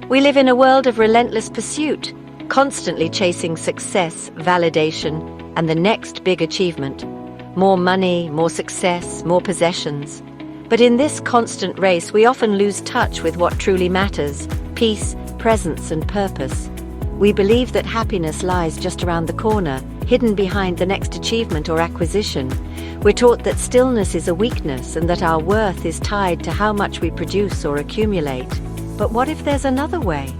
We live in a world of relentless pursuit, constantly chasing success, validation, and the next big achievement. More money, more success, more possessions. But in this constant race, we often lose touch with what truly matters: peace, presence, and purpose. We believe that happiness lies just around the corner, hidden behind the next achievement or acquisition. We're taught that stillness is a weakness and that our worth is tied to how much we produce or accumulate. But what if there's another way?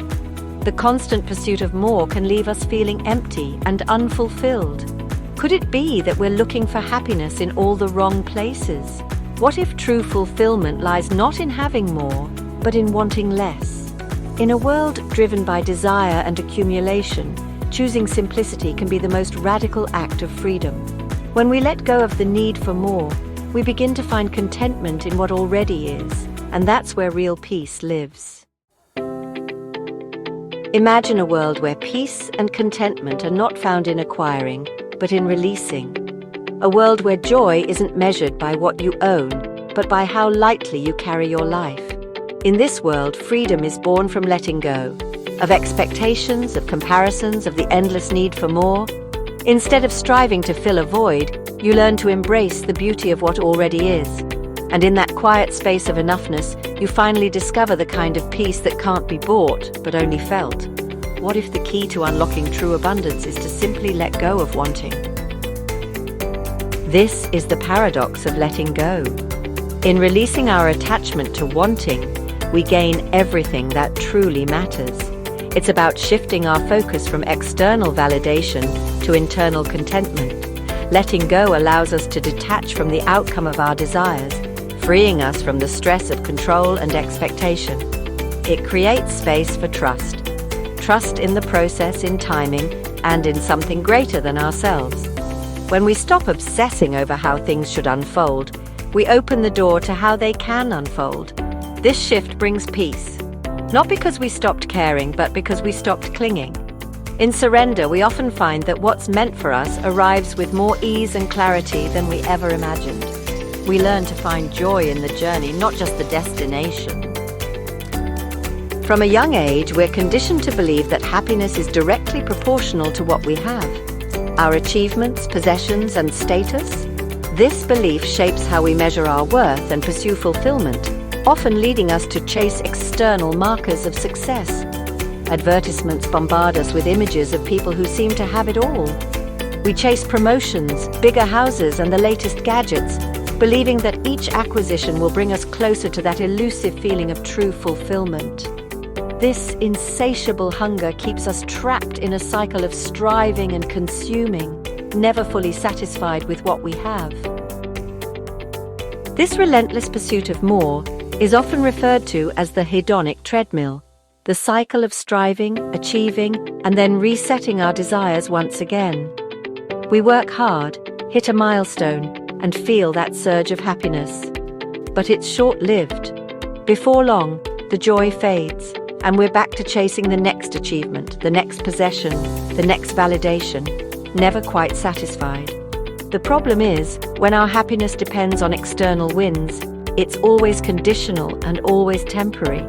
The constant pursuit of more can leave us feeling empty and unfulfilled. Could it be that we're looking for happiness in all the wrong places? What if true fulfillment lies not in having more, but in wanting less? In a world driven by desire and accumulation, choosing simplicity can be the most radical act of freedom. When we let go of the need for more, we begin to find contentment in what already is, and that's where real peace lives. Imagine a world where peace and contentment are not found in acquiring, but in releasing. A world where joy isn't measured by what you own, but by how lightly you carry your life. In this world, freedom is born from letting go, of expectations, of comparisons, of the endless need for more. Instead of striving to fill a void, you learn to embrace the beauty of what already is. And in that quiet space of enoughness, you finally discover the kind of peace that can't be bought, but only felt. What if the key to unlocking true abundance is to simply let go of wanting? This is the paradox of letting go. In releasing our attachment to wanting, we gain everything that truly matters. It's about shifting our focus from external validation to internal contentment. Letting go allows us to detach from the outcome of our desires, freeing us from the stress of control and expectation. It creates space for trust. Trust in the process, in timing, and in something greater than ourselves. When we stop obsessing over how things should unfold, we open the door to how they can unfold. This shift brings peace, not because we stopped caring, but because we stopped clinging. In surrender, we often find that what's meant for us arrives with more ease and clarity than we ever imagined. We learn to find joy in the journey, not just the destination. From a young age, we're conditioned to believe that happiness is directly proportional to what we have. Our achievements, possessions, and status. This belief shapes how we measure our worth and pursue fulfillment, often leading us to chase external markers of success. Advertisements bombard us with images of people who seem to have it all. We chase promotions, bigger houses, and the latest gadgets, believing that each acquisition will bring us closer to that elusive feeling of true fulfillment. This insatiable hunger keeps us trapped in a cycle of striving and consuming, never fully satisfied with what we have. This relentless pursuit of more is often referred to as the hedonic treadmill, the cycle of striving, achieving, and then resetting our desires once again. We work hard, hit a milestone, and feel that surge of happiness. But it's short-lived. Before long, the joy fades, and we're back to chasing the next achievement, the next possession, the next validation, never quite satisfied. The problem is, when our happiness depends on external wins, it's always conditional and always temporary.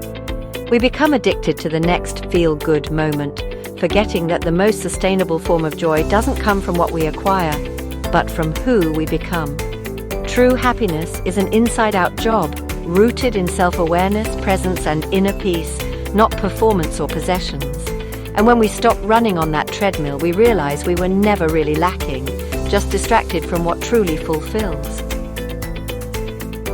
We become addicted to the next feel-good moment, forgetting that the most sustainable form of joy doesn't come from what we acquire, but from who we become. True happiness is an inside-out job, rooted in self-awareness, presence, and inner peace, not performance or possessions. And when we stop running on that treadmill, we realize we were never really lacking, just distracted from what truly fulfills.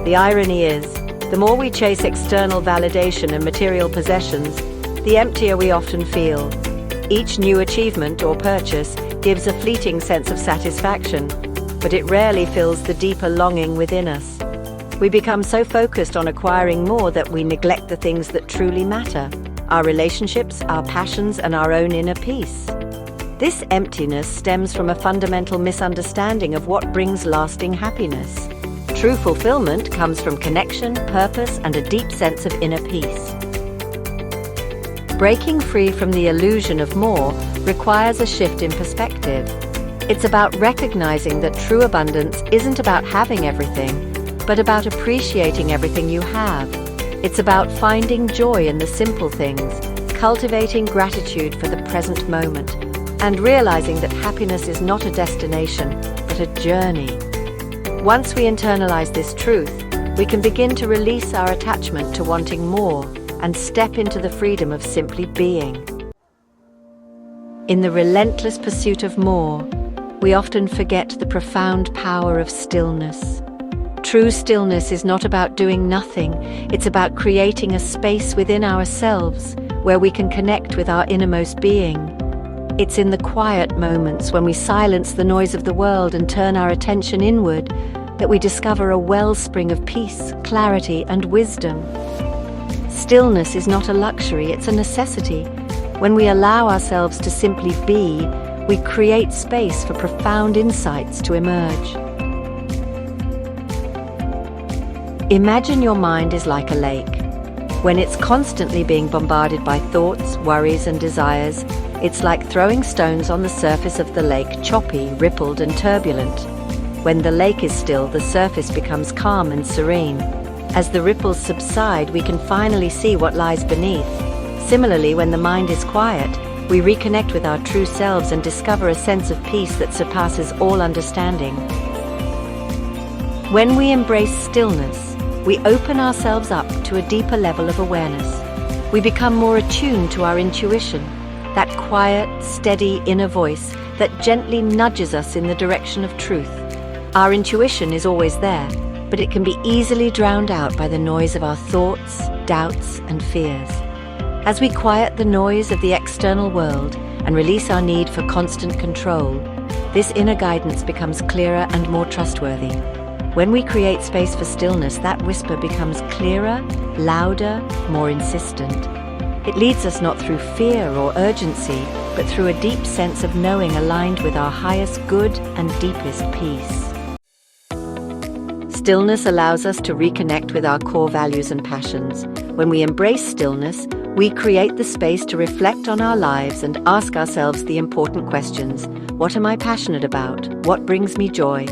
The irony is, the more we chase external validation and material possessions, the emptier we often feel. Each new achievement or purchase gives a fleeting sense of satisfaction, but it rarely fills the deeper longing within us. We become so focused on acquiring more that we neglect the things that truly matter: our relationships, our passions, and our own inner peace. This emptiness stems from a fundamental misunderstanding of what brings lasting happiness. True fulfillment comes from connection, purpose, and a deep sense of inner peace. Breaking free from the illusion of more requires a shift in perspective. It's about recognizing that true abundance isn't about having everything, but about appreciating everything you have. It's about finding joy in the simple things, cultivating gratitude for the present moment and realizing that happiness is not a destination, but a journey. Once we internalize this truth, we can begin to release our attachment to wanting more and step into the freedom of simply being. In the relentless pursuit of more, we often forget the profound power of stillness. True stillness is not about doing nothing, it's about creating a space within ourselves where we can connect with our innermost being. It's in the quiet moments when we silence the noise of the world and turn our attention inward that we discover a wellspring of peace, clarity, and wisdom. Stillness is not a luxury, it's a necessity. When we allow ourselves to simply be, we create space for profound insights to emerge. Imagine your mind is like a lake. When it's constantly being bombarded by thoughts, worries, and desires, it's like throwing stones on the surface of the lake, choppy, rippled, and turbulent. When the lake is still, the surface becomes calm and serene. As the ripples subside, we can finally see what lies beneath. Similarly, when the mind is quiet, we reconnect with our true selves and discover a sense of peace that surpasses all understanding. When we embrace stillness, we open ourselves up to a deeper level of awareness. We become more attuned to our intuition, that quiet, steady inner voice that gently nudges us in the direction of truth. Our intuition is always there, but it can be easily drowned out by the noise of our thoughts, doubts, and fears. As we quiet the noise of the external world and release our need for constant control, this inner guidance becomes clearer and more trustworthy. When we create space for stillness, that whisper becomes clearer, louder, more insistent. It leads us not through fear or urgency, but through a deep sense of knowing aligned with our highest good and deepest peace. Stillness allows us to reconnect with our core values and passions. When we embrace stillness, we create the space to reflect on our lives and ask ourselves the important questions. What am I passionate about? What brings me joy?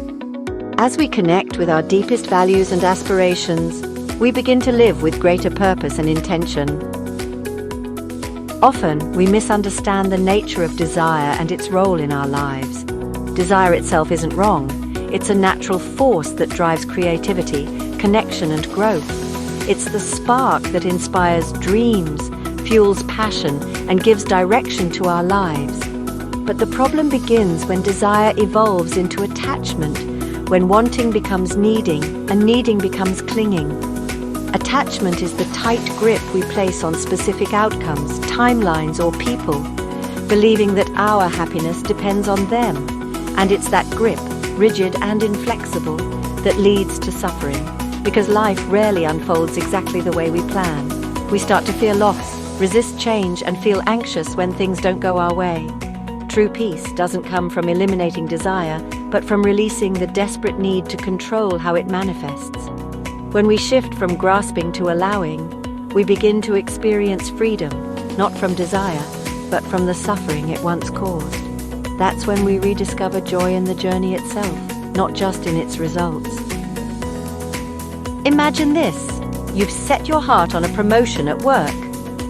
As we connect with our deepest values and aspirations, we begin to live with greater purpose and intention. Often, we misunderstand the nature of desire and its role in our lives. Desire itself isn't wrong. It's a natural force that drives creativity, connection, and growth. It's the spark that inspires dreams, fuels passion, and gives direction to our lives. But the problem begins when desire evolves into attachment, when wanting becomes needing, and needing becomes clinging. Attachment is the tight grip we place on specific outcomes, timelines, or people, believing that our happiness depends on them. And it's that grip, rigid and inflexible, that leads to suffering, because life rarely unfolds exactly the way we plan. We start to fear loss, resist change, and feel anxious when things don't go our way. True peace doesn't come from eliminating desire, but from releasing the desperate need to control how it manifests. When we shift from grasping to allowing, we begin to experience freedom, not from desire, but from the suffering it once caused. That's when we rediscover joy in the journey itself, not just in its results. Imagine this. You've set your heart on a promotion at work.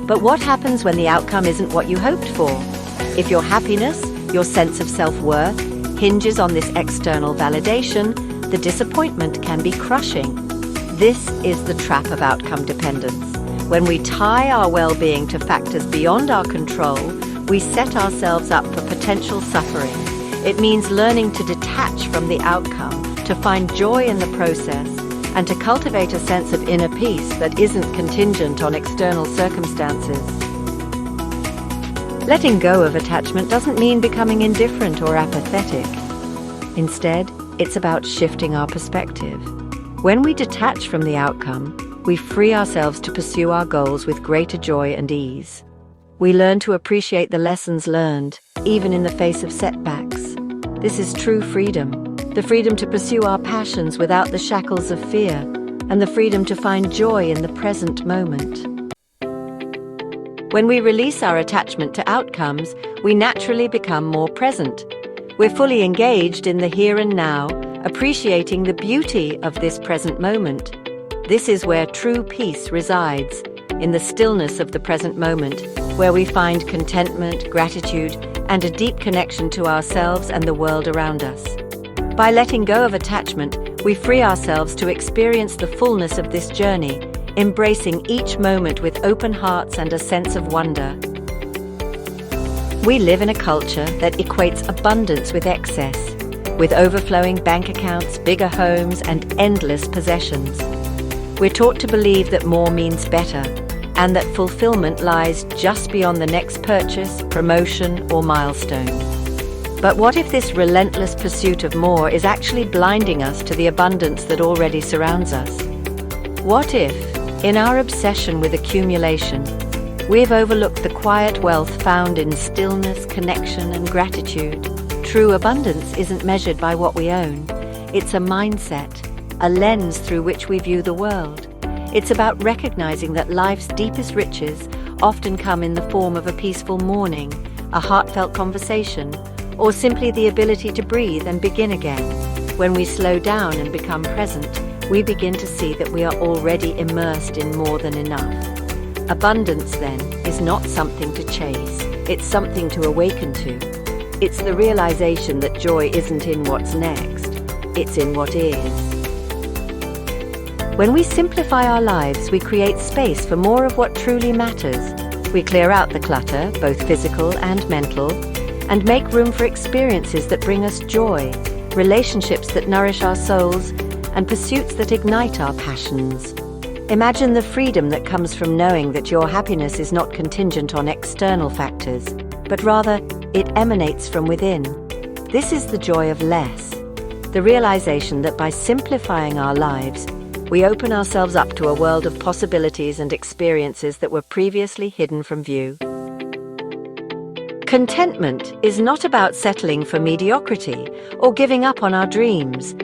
But what happens when the outcome isn't what you hoped for? If your happiness, your sense of self-worth, hinges on this external validation, the disappointment can be crushing. This is the trap of outcome dependence. When we tie our well-being to factors beyond our control, we set ourselves up for potential suffering. It means learning to detach from the outcome, to find joy in the process, and to cultivate a sense of inner peace that isn't contingent on external circumstances. Letting go of attachment doesn't mean becoming indifferent or apathetic. Instead, it's about shifting our perspective. When we detach from the outcome, we free ourselves to pursue our goals with greater joy and ease. We learn to appreciate the lessons learned, even in the face of setbacks. This is true freedom, the freedom to pursue our passions without the shackles of fear, and the freedom to find joy in the present moment. When we release our attachment to outcomes, we naturally become more present. We're fully engaged in the here and now, appreciating the beauty of this present moment. This is where true peace resides, in the stillness of the present moment, where we find contentment, gratitude, and a deep connection to ourselves and the world around us. By letting go of attachment, we free ourselves to experience the fullness of this journey, embracing each moment with open hearts and a sense of wonder. We live in a culture that equates abundance with excess, with overflowing bank accounts, bigger homes, and endless possessions. We're taught to believe that more means better, and that fulfillment lies just beyond the next purchase, promotion, or milestone. But what if this relentless pursuit of more is actually blinding us to the abundance that already surrounds us? What if, in our obsession with accumulation, we've overlooked the quiet wealth found in stillness, connection, and gratitude? True abundance isn't measured by what we own. It's a mindset, a lens through which we view the world. It's about recognizing that life's deepest riches often come in the form of a peaceful morning, a heartfelt conversation, or simply the ability to breathe and begin again. When we slow down and become present, we begin to see that we are already immersed in more than enough. Abundance, then, is not something to chase. It's something to awaken to. It's the realization that joy isn't in what's next. It's in what is. When we simplify our lives, we create space for more of what truly matters. We clear out the clutter, both physical and mental, and make room for experiences that bring us joy, relationships that nourish our souls, and pursuits that ignite our passions. Imagine the freedom that comes from knowing that your happiness is not contingent on external factors, but rather it emanates from within. This is the joy of less, the realization that by simplifying our lives, we open ourselves up to a world of possibilities and experiences that were previously hidden from view. Contentment is not about settling for mediocrity or giving up on our dreams.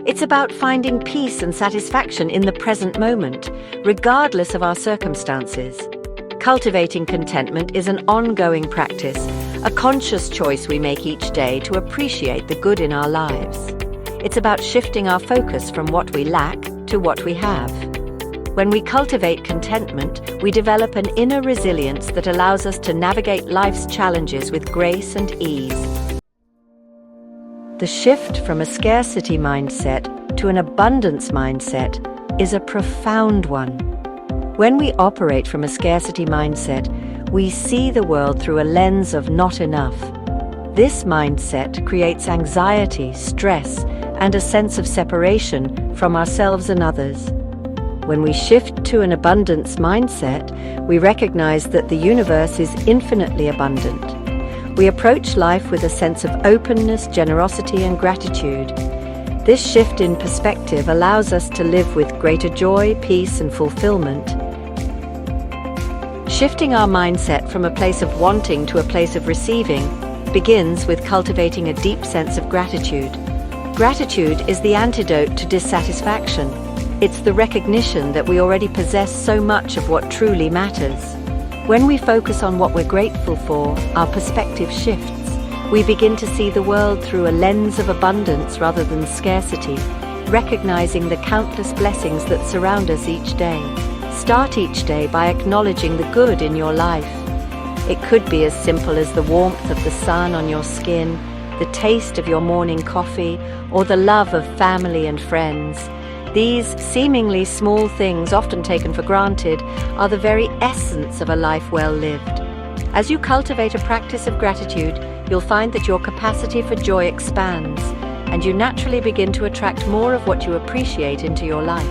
It's about finding peace and satisfaction in the present moment, regardless of our circumstances. Cultivating contentment is an ongoing practice, a conscious choice we make each day to appreciate the good in our lives. It's about shifting our focus from what we lack to what we have. When we cultivate contentment, we develop an inner resilience that allows us to navigate life's challenges with grace and ease. The shift from a scarcity mindset to an abundance mindset is a profound one. When we operate from a scarcity mindset, we see the world through a lens of not enough. This mindset creates anxiety, stress, and a sense of separation from ourselves and others. When we shift to an abundance mindset, we recognize that the universe is infinitely abundant. We approach life with a sense of openness, generosity, and gratitude. This shift in perspective allows us to live with greater joy, peace, and fulfillment. Shifting our mindset from a place of wanting to a place of receiving begins with cultivating a deep sense of gratitude. Gratitude is the antidote to dissatisfaction. It's the recognition that we already possess so much of what truly matters. When we focus on what we're grateful for, our perspective shifts. We begin to see the world through a lens of abundance rather than scarcity, recognizing the countless blessings that surround us each day. Start each day by acknowledging the good in your life. It could be as simple as the warmth of the sun on your skin, the taste of your morning coffee, or the love of family and friends. These seemingly small things, often taken for granted, are the very essence of a life well lived. As you cultivate a practice of gratitude, you'll find that your capacity for joy expands, and you naturally begin to attract more of what you appreciate into your life.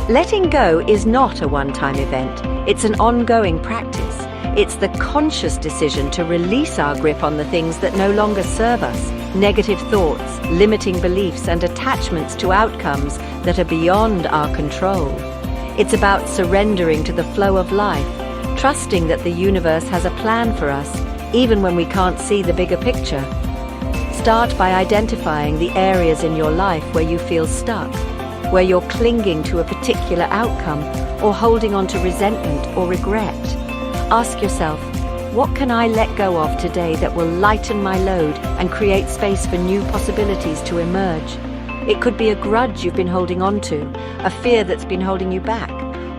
Letting go is not a one-time event. It's an ongoing practice. It's the conscious decision to release our grip on the things that no longer serve us, negative thoughts, limiting beliefs, and attachments to outcomes that are beyond our control. It's about surrendering to the flow of life, trusting that the universe has a plan for us, even when we can't see the bigger picture. Start by identifying the areas in your life where you feel stuck, where you're clinging to a particular outcome or holding on to resentment or regret. Ask yourself, what can I let go of today that will lighten my load and create space for new possibilities to emerge? It could be a grudge you've been holding on to, a fear that's been holding you back,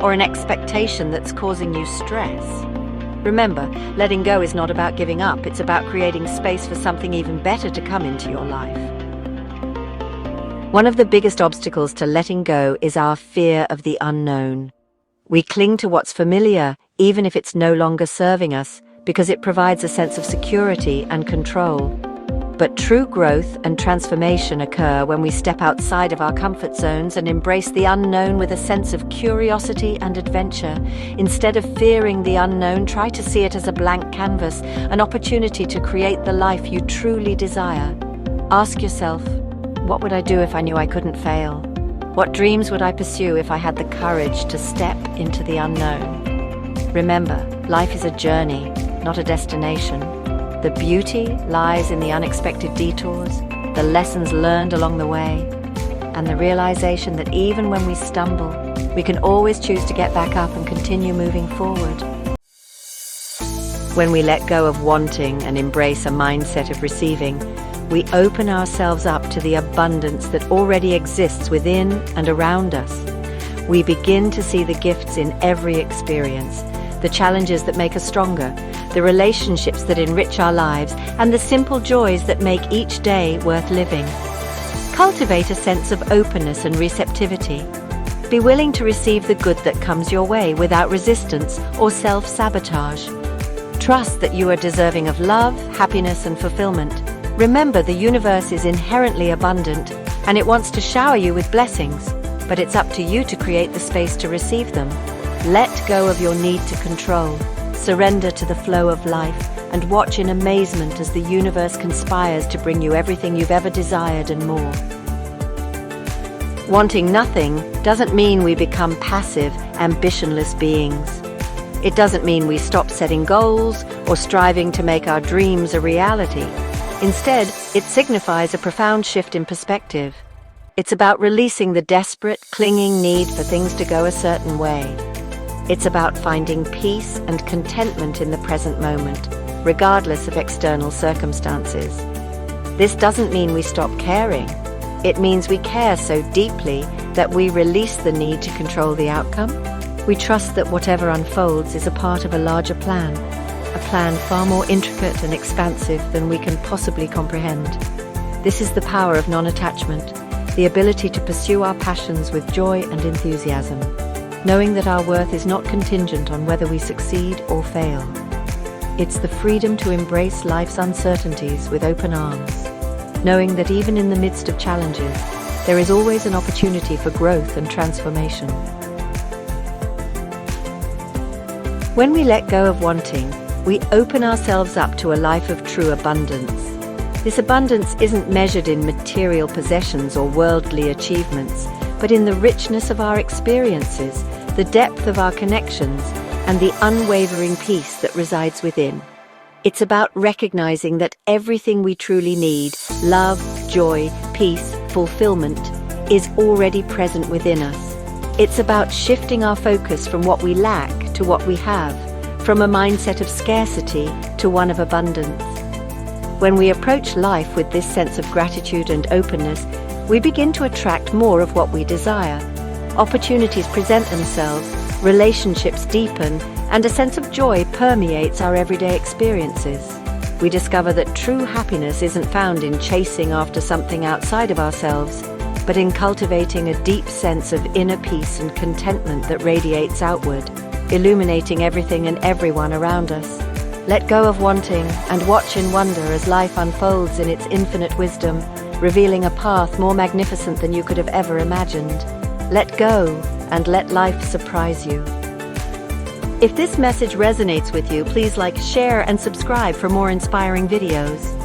or an expectation that's causing you stress. Remember, letting go is not about giving up, it's about creating space for something even better to come into your life. One of the biggest obstacles to letting go is our fear of the unknown. We cling to what's familiar, even if it's no longer serving us, because it provides a sense of security and control. But true growth and transformation occur when we step outside of our comfort zones and embrace the unknown with a sense of curiosity and adventure. Instead of fearing the unknown, try to see it as a blank canvas, an opportunity to create the life you truly desire. Ask yourself, what would I do if I knew I couldn't fail? What dreams would I pursue if I had the courage to step into the unknown? Remember, life is a journey, not a destination. The beauty lies in the unexpected detours, the lessons learned along the way, and the realization that even when we stumble, we can always choose to get back up and continue moving forward. When we let go of wanting and embrace a mindset of receiving, we open ourselves up to the abundance that already exists within and around us. We begin to see the gifts in every experience, the challenges that make us stronger, the relationships that enrich our lives, and the simple joys that make each day worth living. Cultivate a sense of openness and receptivity. Be willing to receive the good that comes your way without resistance or self-sabotage. Trust that you are deserving of love, happiness, and fulfillment. Remember, the universe is inherently abundant, and it wants to shower you with blessings, but it's up to you to create the space to receive them. Let go of your need to control. Surrender to the flow of life and watch in amazement as the universe conspires to bring you everything you've ever desired and more. Wanting nothing doesn't mean we become passive, ambitionless beings. It doesn't mean we stop setting goals or striving to make our dreams a reality. Instead, it signifies a profound shift in perspective. It's about releasing the desperate, clinging need for things to go a certain way. It's about finding peace and contentment in the present moment, regardless of external circumstances. This doesn't mean we stop caring. It means we care so deeply that we release the need to control the outcome. We trust that whatever unfolds is a part of a larger plan, a plan far more intricate and expansive than we can possibly comprehend. This is the power of non-attachment, the ability to pursue our passions with joy and enthusiasm, knowing that our worth is not contingent on whether we succeed or fail. It's the freedom to embrace life's uncertainties with open arms, knowing that even in the midst of challenges, there is always an opportunity for growth and transformation. When we let go of wanting, we open ourselves up to a life of true abundance. This abundance isn't measured in material possessions or worldly achievements, but in the richness of our experiences, the depth of our connections, and the unwavering peace that resides within. It's about recognizing that everything we truly need, love, joy, peace, fulfillment, is already present within us. It's about shifting our focus from what we lack to what we have, from a mindset of scarcity to one of abundance. When we approach life with this sense of gratitude and openness, we begin to attract more of what we desire. Opportunities present themselves, relationships deepen, and a sense of joy permeates our everyday experiences. We discover that true happiness isn't found in chasing after something outside of ourselves, but in cultivating a deep sense of inner peace and contentment that radiates outward, illuminating everything and everyone around us. Let go of wanting and watch in wonder as life unfolds in its infinite wisdom, revealing a path more magnificent than you could have ever imagined. Let go and let life surprise you. If this message resonates with you, please like, share, and subscribe for more inspiring videos.